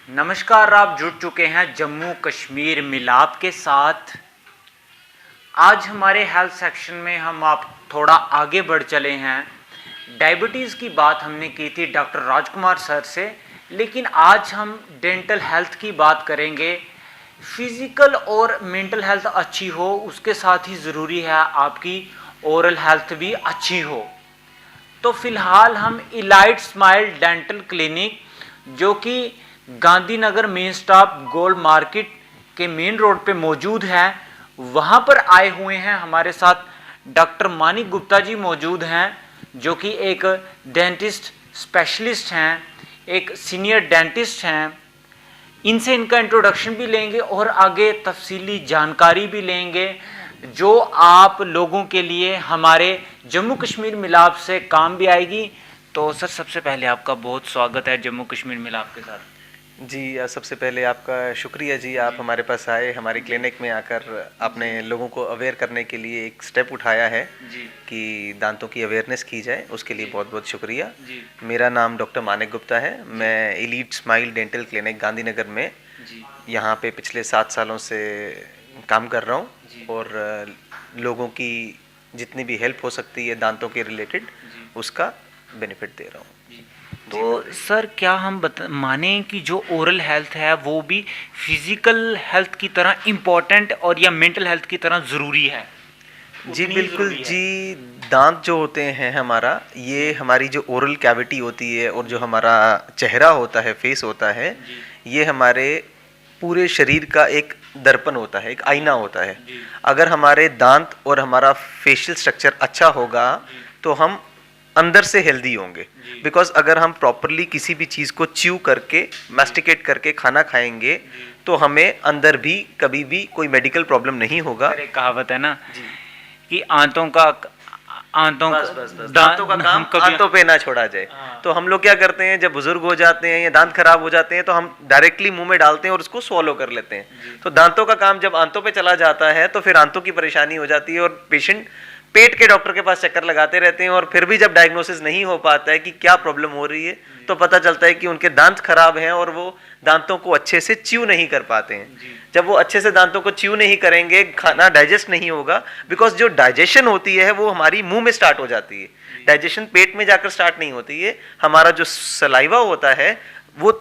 नमस्कार, आप जुड़ चुके हैं जम्मू कश्मीर मिलाप के साथ। आज हमारे हेल्थ सेक्शन में हम आप थोड़ा आगे बढ़ चले हैं। डायबिटीज़ की बात हमने की थी डॉक्टर राजकुमार सर से, लेकिन आज हम डेंटल हेल्थ की बात करेंगे। फिज़िकल और मेंटल हेल्थ अच्छी हो, उसके साथ ही ज़रूरी है आपकी ओरल हेल्थ भी अच्छी हो। तो फ़िलहाल हम इलाइट स्माइल डेंटल क्लिनिक, जो कि Gandhinagar main stop gold market के मेन रोड पे मौजूद है, वहाँ पर आए हुए हैं। हमारे साथ डॉक्टर मानिक गुप्ता जी मौजूद हैं, जो कि एक डेंटिस्ट स्पेशलिस्ट हैं, एक सीनियर डेंटिस्ट हैं। इनसे इनका इंट्रोडक्शन भी लेंगे और आगे तफसीली जानकारी भी लेंगे, जो आप लोगों के लिए हमारे जम्मू कश्मीर मिलाप से काम भी आएगी। तो सर, सबसे पहले आपका बहुत स्वागत है जम्मू कश्मीर मिलाप के साथ। जी, सबसे पहले आपका शुक्रिया जी, आप हमारे पास आए, हमारी क्लिनिक में आकर आपने लोगों को अवेयर करने के लिए एक स्टेप उठाया है जी कि दांतों की अवेयरनेस की जाए, उसके लिए बहुत बहुत शुक्रिया। जी मेरा नाम डॉक्टर मानिक गुप्ता है। मैं elite smile dental clinic Gandhinagar में जी यहाँ पे पिछले 7 सालों से काम कर रहा जी हूँ और लोगों की जितनी भी हेल्प हो सकती है दांतों के रिलेटेड, उसका बेनिफिट दे रहा हूँ। तो सर, क्या हम माने कि जो ओरल हेल्थ है वो भी फिजिकल हेल्थ की तरह इम्पोर्टेंट और या मेंटल हेल्थ की तरह ज़रूरी है? जी उतनी बिल्कुल ज़रूरी है? जी। दांत जो होते हैं हमारा, ये हमारी जो ओरल कैविटी होती है और जो हमारा चेहरा होता है, फेस होता है, जी ये हमारे पूरे शरीर का एक दर्पण होता है, एक आईना होता है। जी अगर हमारे दांत और हमारा फेशियल स्ट्रक्चर अच्छा होगा तो हम अंदर से हेल्दी होंगे। जी बिकॉज अगर हम प्रॉपरली किसी भी चीज़ को च्यू करके, मैस्टिकेट करके खाना खाएंगे तो हमें अंदर भी कभी भी कोई मेडिकल प्रॉब्लम नहीं होगा। सर, एक कहावत है ना जी, कि आंतों बस दांतों का काम कभी आंतों पे ना छोड़ा जाए। हाँ। तो हम लोग क्या करते हैं, जब बुजुर्ग हो जाते हैं या दांत खराब हो जाते हैं तो हम डायरेक्टली मुंह में डालते हैं और उसको स्वॉलो कर लेते हैं। तो दांतों का काम जब आंतों पे चला जाता है तो फिर आंतों की परेशानी हो जाती है और पेशेंट पेट के डॉक्टर के पास चक्कर लगाते रहते हैं और फिर भी जब डायग्नोसिस नहीं हो पाता है कि क्या प्रॉब्लम हो रही है, तो पता चलता है कि उनके दांत खराब हैं और वो दांतों को अच्छे से च्यू नहीं कर पाते हैं। जब वो अच्छे से दांतों को च्यू नहीं करेंगे, खाना डाइजेस्ट नहीं होगा। बिकॉज जो डाइजेशन होती है वो हमारी मुंह में स्टार्ट हो जाती है, डाइजेशन पेट में जाकर स्टार्ट नहीं होती है। हमारा जो सलाइवा होता है वो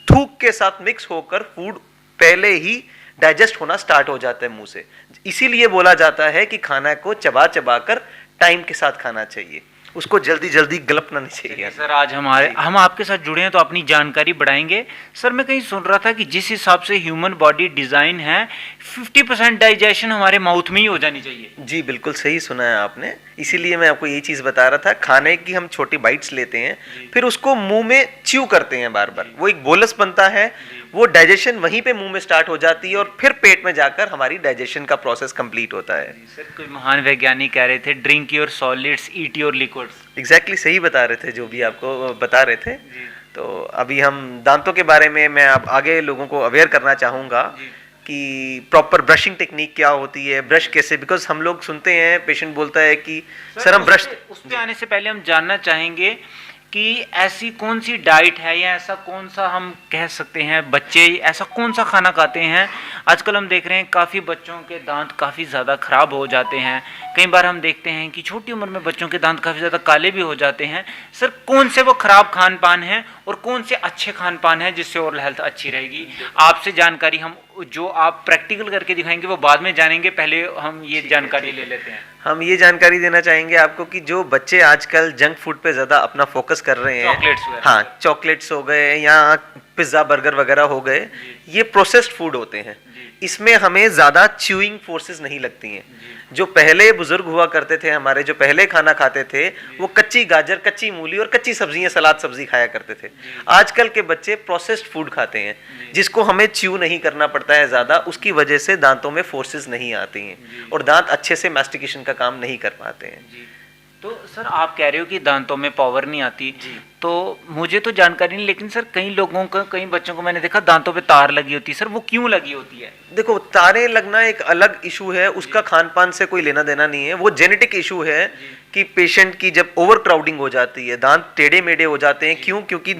थूक के साथ मिक्स होकर फूड पहले ही डाइजेस्ट होना स्टार्ट हो जाता है मुंह से। इसीलिए बोला जाता है कि खाना को चबा चबा कर टाइम के साथ खाना चाहिए, उसको जल्दी जल्दी गलपना नहीं चाहिए। सर, आज हम आपके साथ जुड़े हैं तो अपनी जानकारी बढ़ाएंगे। सर, मैं कहीं सुन रहा था कि जिस हिसाब से ह्यूमन बॉडी डिज़ाइन है, 50% डाइजेशन हमारे माउथ में ही हो जानी चाहिए। जी बिल्कुल सही सुना है आपने, इसीलिए मैं आपको यही चीज़ बता रहा था। खाने की हम छोटी बाइट्स लेते हैं, फिर उसको मुंह में च्यू करते हैं बार बार, वो एक बोलस बनता है, वो डाइजेशन वहीं पे मुंह में स्टार्ट हो जाती है और फिर पेट में जाकर हमारी डाइजेशन का प्रोसेस कंप्लीट होता है। सर, कोई महान वैज्ञानिक कह रहे थे, drink your solids, eat your liquids. Exactly सही बता रहे थे जो भी आपको बता रहे थे। तो अभी हम दांतों के बारे में मैं अब आगे लोगों को अवेयर करना चाहूँगा कि प्रॉपर ब्रशिंग टेक्निक क्या होती है, ब्रश कैसे। बिकॉज हम लोग सुनते हैं, पेशेंट बोलता है कि सर हम ब्रश। उस पे आने से पहले हम जानना चाहेंगे कि ऐसी कौन सी डाइट है या ऐसा कौन सा हम कह सकते हैं, बच्चे ऐसा कौन सा खाना खाते हैं। आजकल हम देख रहे हैं काफ़ी बच्चों के दांत काफ़ी ज़्यादा ख़राब हो जाते हैं। कई बार हम देखते हैं कि छोटी उम्र में बच्चों के दांत काफ़ी ज़्यादा काले भी हो जाते हैं। सर, कौन से वो ख़राब खान पान है और कौन से अच्छे खान पान है जिससे ओरल हेल्थ अच्छी रहेगी? आपसे जानकारी हम जो आप प्रैक्टिकल करके दिखाएंगे वो बाद में जानेंगे, पहले हम ये जानकारी ले लेते हैं। हम ये जानकारी देना चाहेंगे आपको कि जो बच्चे आजकल जंक फूड पे ज़्यादा अपना फोकस कर रहे हैं, चॉकलेट्स वगैरह। हाँ, चॉकलेट्स हो गए या पिज़्ज़ा बर्गर वगैरह हो गए, ये प्रोसेस्ड फूड होते हैं। इसमें हमें ज़्यादा च्यूइंग फोर्सेस नहीं लगती हैं। जो पहले बुजुर्ग हुआ करते थे हमारे, जो पहले खाना खाते थे, वो कच्ची गाजर, कच्ची मूली और कच्ची सब्जियां, सलाद सब्जी खाया करते थे। आजकल के बच्चे प्रोसेस्ड फूड खाते हैं, जिसको हमें च्यू नहीं करना पड़ता है ज़्यादा, उसकी वजह से दांतों में फोर्सेस नहीं आती हैं और दांत अच्छे से मैस्टिकेशन का काम नहीं कर पाते हैं। तो सर, आप कह रहे हो कि दांतों में पावर नहीं आती, तो मुझे तो जानकारी नहीं, लेकिन सर कई लोगों का, कई बच्चों को मैंने देखा दांतों पे तार लगी होती है। सर वो क्यों लगी होती है? देखो, तारे लगना एक अलग इशू है, उसका खान पान से कोई लेना देना नहीं है। वो जेनेटिक इशू है कि पेशेंट की जब ओवर क्राउडिंग हो जाती है, दांत टेढ़े मेढ़े हो जाते हैं। क्यों? क्योंकि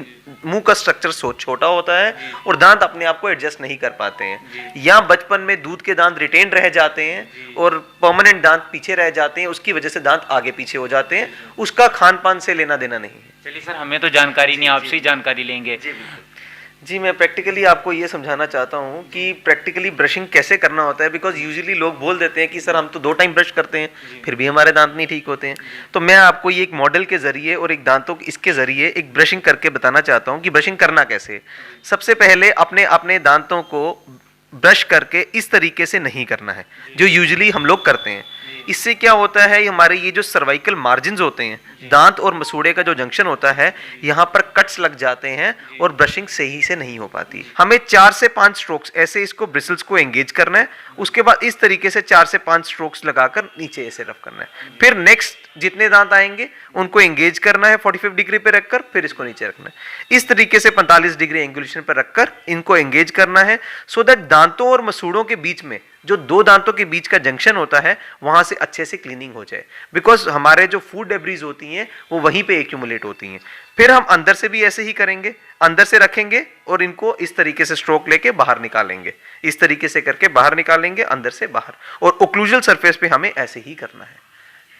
मुंह का स्ट्रक्चर छोटा होता है और दांत अपने आप को एडजस्ट नहीं कर पाते हैं, या बचपन में दूध के दांत रिटेन रह जाते हैं और परमानेंट दांत पीछे रह जाते हैं, उसकी वजह से दांत आगे पीछे हो जाते हैं। उसका खान पान से लेना देना नहीं है। चलिए सर, हमें तो जानकारी नहीं, आपसे ही जानकारी लेंगे। जी, मैं प्रैक्टिकली आपको ये समझाना चाहता हूँ कि प्रैक्टिकली ब्रशिंग कैसे करना होता है। बिकॉज यूजुअली लोग बोल देते हैं कि सर हम तो 2 टाइम ब्रश करते हैं, फिर भी हमारे दांत नहीं ठीक होते हैं। तो मैं आपको ये एक मॉडल के जरिए और एक दांतों इसके जरिए एक ब्रशिंग करके बताना चाहता हूँ कि ब्रशिंग करना कैसे है। सबसे पहले अपने अपने दांतों को ब्रश करके इस तरीके से नहीं करना है जो यूजुअली हम लोग करते हैं। इससे क्या होता है, हमारे ये जो सर्वाइकल मार्जिन्स होते हैं, दांत और मसूड़े का जो जंक्शन होता है, यहाँ पर कट्स लग जाते हैं और ब्रशिंग सही से नहीं हो पाती। हमें 4 से 5 स्ट्रोक्स ऐसे इसको ब्रिसल्स को एंगेज करना है। उसके बाद इस तरीके से 4 से 5 स्ट्रोक्स लगाकर नीचे ऐसे रफ करना है। फिर नेक्स्ट जितने दांत आएंगे उनको एंगेज करना है 45 डिग्री पे रखकर, फिर इसको नीचे रखना है। इस तरीके से 45 डिग्री एंगुलेशन पर रखकर इनको एंगेज करना है, सो दैट दांतों और मसूड़ों के बीच में जो 2 दांतों के बीच का जंक्शन होता है वहां से अच्छे से क्लीनिंग हो जाए। बिकॉज हमारे जो फूड डेब्रीज होती हैं वो वहीं पे एक्यूमुलेट होती हैं। फिर हम अंदर से भी ऐसे ही करेंगे, अंदर से रखेंगे और इनको इस तरीके से स्ट्रोक लेके बाहर निकालेंगे। इस तरीके से करके बाहर निकालेंगे, अंदर से बाहर, और ओक्लूजल सरफेस पे हमें ऐसे ही करना है।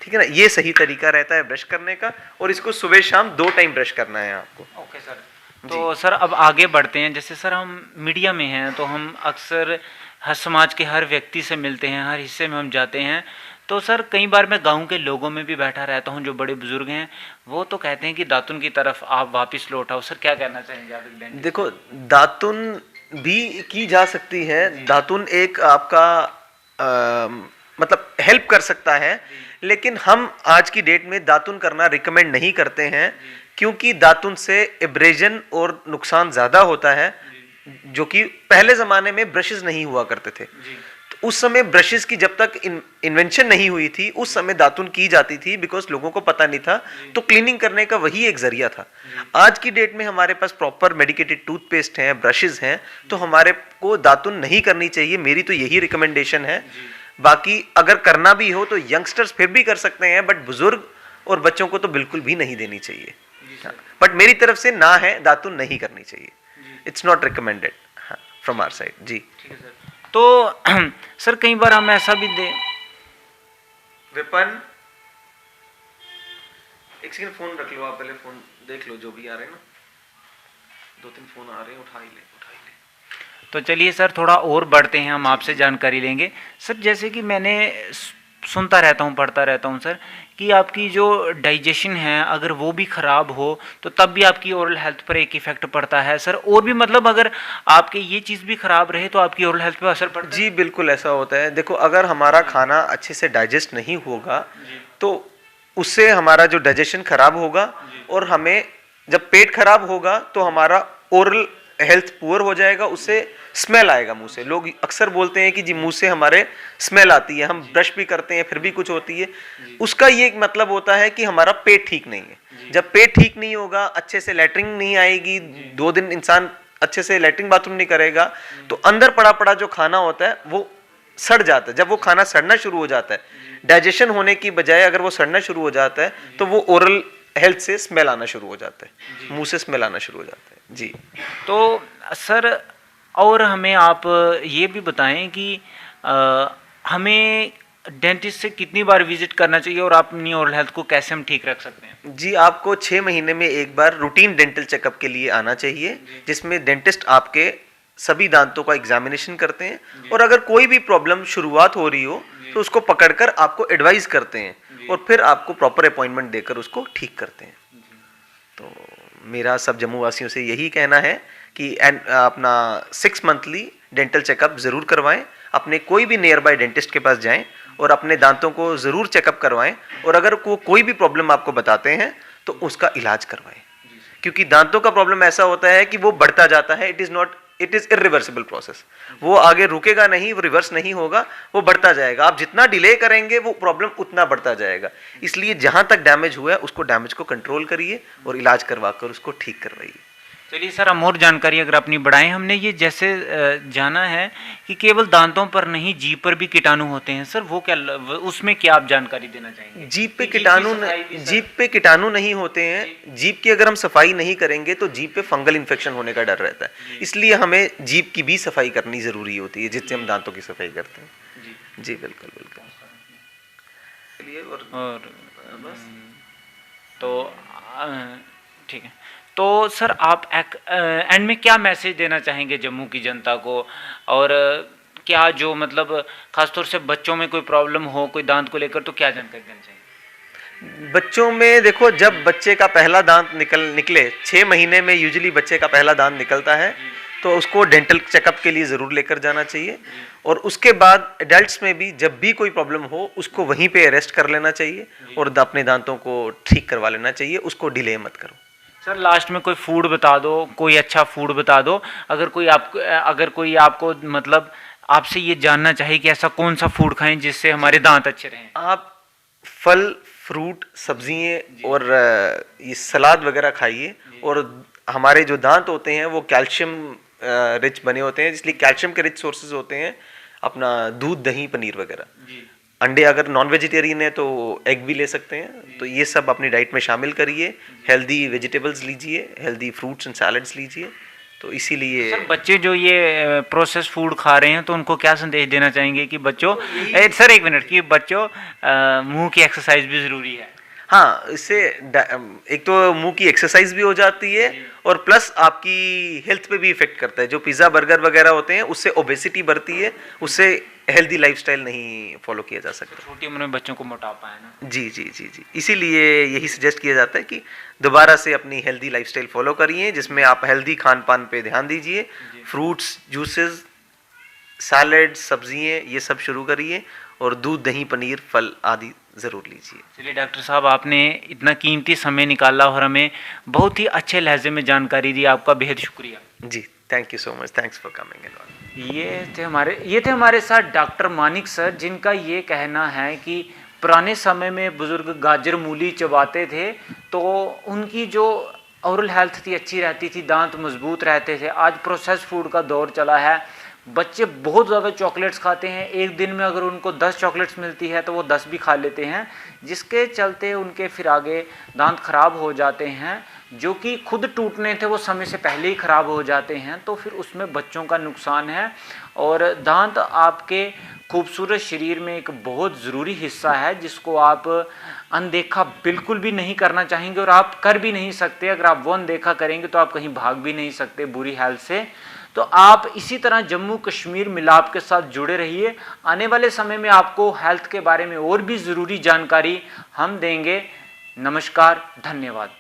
ठीक है ना? ये सही तरीका रहता है ब्रश करने का, और इसको सुबह शाम 2 टाइम ब्रश करना है आपको। Okay sir. तो सर अब आगे बढ़ते हैं। जैसे सर हम मीडिया में हैं तो हम अक्सर हर समाज के हर व्यक्ति से मिलते हैं, हर हिस्से में हम जाते हैं। तो सर कई बार मैं गांव के लोगों में भी बैठा रहता हूं, जो बड़े बुजुर्ग हैं, वो तो कहते हैं कि दातुन की तरफ आप वापस लौट आओ। सर क्या कहना चाहेंगे आप? देखो, दातुन भी की जा सकती है। दातुन एक आपका मतलब हेल्प कर सकता है, लेकिन हम आज की डेट में दातुन करना रिकमेंड नहीं करते हैं, क्योंकि दातुन से एब्रेजन और नुकसान ज़्यादा होता है, जो कि पहले ज़माने में ब्रशेस नहीं हुआ करते थे। तो उस समय ब्रशेस की जब तक इन्वेंशन नहीं हुई थी, उस समय दातुन की जाती थी, बिकॉज लोगों को पता नहीं था। तो क्लीनिंग करने का वही एक जरिया था। आज की डेट में हमारे पास प्रॉपर मेडिकेटेड टूथपेस्ट हैं, ब्रशेस हैं, तो हमारे को दातुन नहीं करनी चाहिए। मेरी तो यही रिकमेंडेशन है। बाकी अगर करना भी हो तो यंगस्टर्स फिर भी कर सकते हैं, बट बुजुर्ग और बच्चों को तो बिल्कुल भी नहीं देनी चाहिए। बट मेरी तरफ से ना है, दातुन नहीं करनी चाहिए। It's not recommended from our side. जी ठीक है सर। तो सर कई बार हम ऐसा भी विपन, एक सेकंड फोन रख लो, आप पहले फोन देख लो, जो भी आ रहे हैं ना, 2-3 फोन आ रहे हैं, उठा ही ले। तो चलिए सर थोड़ा और बढ़ते हैं, हम आपसे जानकारी लेंगे। सर जैसे कि मैंने सुनता रहता हूँ, पढ़ता रहता हूँ सर, कि आपकी जो डाइजेशन है अगर वो भी ख़राब हो तो तब भी आपकी ओरल हेल्थ पर एक इफेक्ट पड़ता है सर। और भी मतलब अगर आपके ये चीज़ भी ख़राब रहे तो आपकी ओरल हेल्थ पर असर पड़ता है? जी बिल्कुल ऐसा होता है। देखो, अगर हमारा खाना अच्छे से डाइजेस्ट नहीं होगा तो उससे हमारा जो डाइजेशन खराब होगा, और हमें जब पेट खराब होगा तो हमारा ओरल हेल्थ पुअर हो जाएगा, उससे स्मेल आएगा मुंह से। लोग अक्सर बोलते हैं कि जी मुंह से हमारे स्मेल आती है, हम ब्रश भी करते हैं फिर भी कुछ होती है। उसका ये एक मतलब होता है कि हमारा पेट ठीक नहीं है। जब पेट ठीक नहीं होगा, अच्छे से लैट्रिन नहीं आएगी, 2 दिन इंसान अच्छे से लैट्रिन बाथरूम नहीं करेगा, तो अंदर पड़ा पड़ा जो खाना होता है वो सड़ जाता है। जब वो खाना सड़ना शुरू हो जाता है, डाइजेशन होने की बजाय अगर वो सड़ना शुरू हो जाता है, तो वो ओरल हेल्थ से स्मेल आना शुरू हो जाता है, मुंह से स्मेल आना शुरू हो जाता है। जी तो सर और हमें आप ये भी बताएं कि हमें डेंटिस्ट से कितनी बार विजिट करना चाहिए और अपनी ओरल हेल्थ को कैसे हम ठीक रख सकते हैं? जी, आपको 6 महीने में एक बार रूटीन डेंटल चेकअप के लिए आना चाहिए, जिसमें डेंटिस्ट आपके सभी दांतों का एग्जामिनेशन करते हैं, और अगर कोई भी प्रॉब्लम शुरुआत हो रही हो तो उसको पकड़कर आपको एडवाइस करते हैं और फिर आपको प्रॉपर अपॉइंटमेंट देकर उसको ठीक करते हैं। तो मेरा सब जम्मू वासियों से यही कहना है कि अपना 6 मंथली डेंटल चेकअप ज़रूर करवाएं, अपने कोई भी नियर बाय डेंटिस्ट के पास जाएं और अपने दांतों को ज़रूर चेकअप करवाएं, और अगर कोई भी प्रॉब्लम आपको बताते हैं तो उसका इलाज करवाएं, क्योंकि दांतों का प्रॉब्लम ऐसा होता है कि वो बढ़ता जाता है, it is not it is irreversible process, वो आगे रुकेगा नहीं, वो रिवर्स नहीं होगा, वो बढ़ता जाएगा। आप जितना डिले करेंगे वो प्रॉब्लम उतना बढ़ता जाएगा। इसलिए जहां तक डैमेज हुआ है उसको डैमेज को कंट्रोल करिए और इलाज करवा कर उसको ठीक करवाइए। चलिए सर, हम और जानकारी अगर अपनी बढ़ाएं। हमने ये जैसे जाना है कि केवल दांतों पर नहीं जीभ पर भी कीटाणु होते हैं सर, वो क्या, उसमें क्या आप जानकारी देना चाहेंगे? जीभ पे कीटाणु नहीं होते हैं। जीभ की अगर हम सफाई नहीं करेंगे तो जीभ पे फंगल इन्फेक्शन होने का डर रहता है, इसलिए हमें जीभ की भी सफाई करनी जरूरी होती है जिससे हम दांतों की सफाई करते हैं। जी बिल्कुल बिल्कुल। और तो ठीक है। तो सर आप एंड में क्या मैसेज देना चाहेंगे जम्मू की जनता को, और क्या जो मतलब खासतौर से बच्चों में कोई प्रॉब्लम हो कोई दांत को लेकर, तो क्या जानकारी देना चाहेंगे? बच्चों में देखो, जब बच्चे का पहला दांत निकले 6 महीने में यूजुअली बच्चे का पहला दांत निकलता है, तो उसको डेंटल चेकअप के लिए ज़रूर लेकर जाना चाहिए। और उसके बाद एडल्ट्स में भी जब भी कोई प्रॉब्लम हो उसको वहीं पे अरेस्ट कर लेना चाहिए और अपने दांतों को ठीक करवा लेना चाहिए, उसको डिले मत करो। सर लास्ट में कोई फूड बता दो, कोई अच्छा फूड बता दो, अगर कोई आपको मतलब आपसे ये जानना चाहे कि ऐसा कौन सा फूड खाएं जिससे हमारे दांत अच्छे रहें। आप फल, फ्रूट, सब्जियां और ये सलाद वगैरह खाइए। और हमारे जो दांत होते हैं वो कैल्शियम रिच बने होते हैं, इसलिए कैल्शियम के रिच सोर्सेज होते हैं अपना दूध, दही, पनीर वगैरह। अंडे, अगर नॉन वेजिटेरियन है तो एग भी ले सकते हैं। तो ये सब अपनी डाइट में शामिल करिए। हेल्दी वेजिटेबल्स लीजिए, हेल्दी फ्रूट्स एंड सैलड्स लीजिए। तो इसीलिए सर बच्चे जो ये प्रोसेस फूड खा रहे हैं तो उनको क्या संदेश देना चाहेंगे कि बच्चों, सर एक मिनट, कि बच्चों मुंह की एक्सरसाइज भी ज़रूरी है। हाँ, इससे एक तो मुंह की एक्सरसाइज भी हो जाती है और प्लस आपकी हेल्थ पे भी इफेक्ट करता है। जो पिज़्ज़ा, बर्गर वगैरह होते हैं उससे ओबेसिटी बढ़ती है, उससे हेल्दी लाइफस्टाइल नहीं फॉलो किया जा सकता। छोटी उम्र में बच्चों को मोटापा है ना। जी जी जी जी, इसीलिए यही सजेस्ट किया जाता है कि दोबारा से अपनी हेल्दी लाइफस्टाइल फॉलो करिए, जिसमें आप हेल्दी खान पान पे ध्यान दीजिए। फ्रूट्स, जूसेस, सैलड, सब्जियाँ, ये सब शुरू करिए और दूध, दही, पनीर, फल आदि ज़रूर लीजिए। चलिए डॉक्टर साहब, आपने इतना कीमती समय निकाला और हमें बहुत ही अच्छे लहजे में जानकारी दी, आपका बेहद शुक्रिया। जी, thank you so much, thanks for coming. ये थे हमारे साथ डॉक्टर मानिक सर, जिनका ये कहना है कि पुराने समय में बुजुर्ग गाजर मूली चबाते थे तो उनकी जो ओरल हेल्थ थी अच्छी रहती थी, दांत मजबूत रहते थे। आज प्रोसेस फूड का दौर चला है, बच्चे बहुत ज़्यादा चॉकलेट्स खाते हैं। एक दिन में अगर उनको 10 चॉकलेट्स मिलती है तो वो 10 भी खा लेते हैं, जिसके चलते उनके फिर आगे दांत खराब हो जाते हैं। जो कि खुद टूटने थे वो समय से पहले ही ख़राब हो जाते हैं, तो फिर उसमें बच्चों का नुकसान है। और दांत आपके खूबसूरत शरीर में एक बहुत ज़रूरी हिस्सा है जिसको आप अनदेखा बिल्कुल भी नहीं करना चाहेंगे और आप कर भी नहीं सकते। अगर आप वो अनदेखा करेंगे तो आप कहीं भाग भी नहीं सकते बुरी हेल्थ से। तो आप इसी तरह जम्मू कश्मीर मिलाप के साथ जुड़े रहिए। आने वाले समय में आपको हेल्थ के बारे में और भी ज़रूरी जानकारी हम देंगे। नमस्कार, धन्यवाद।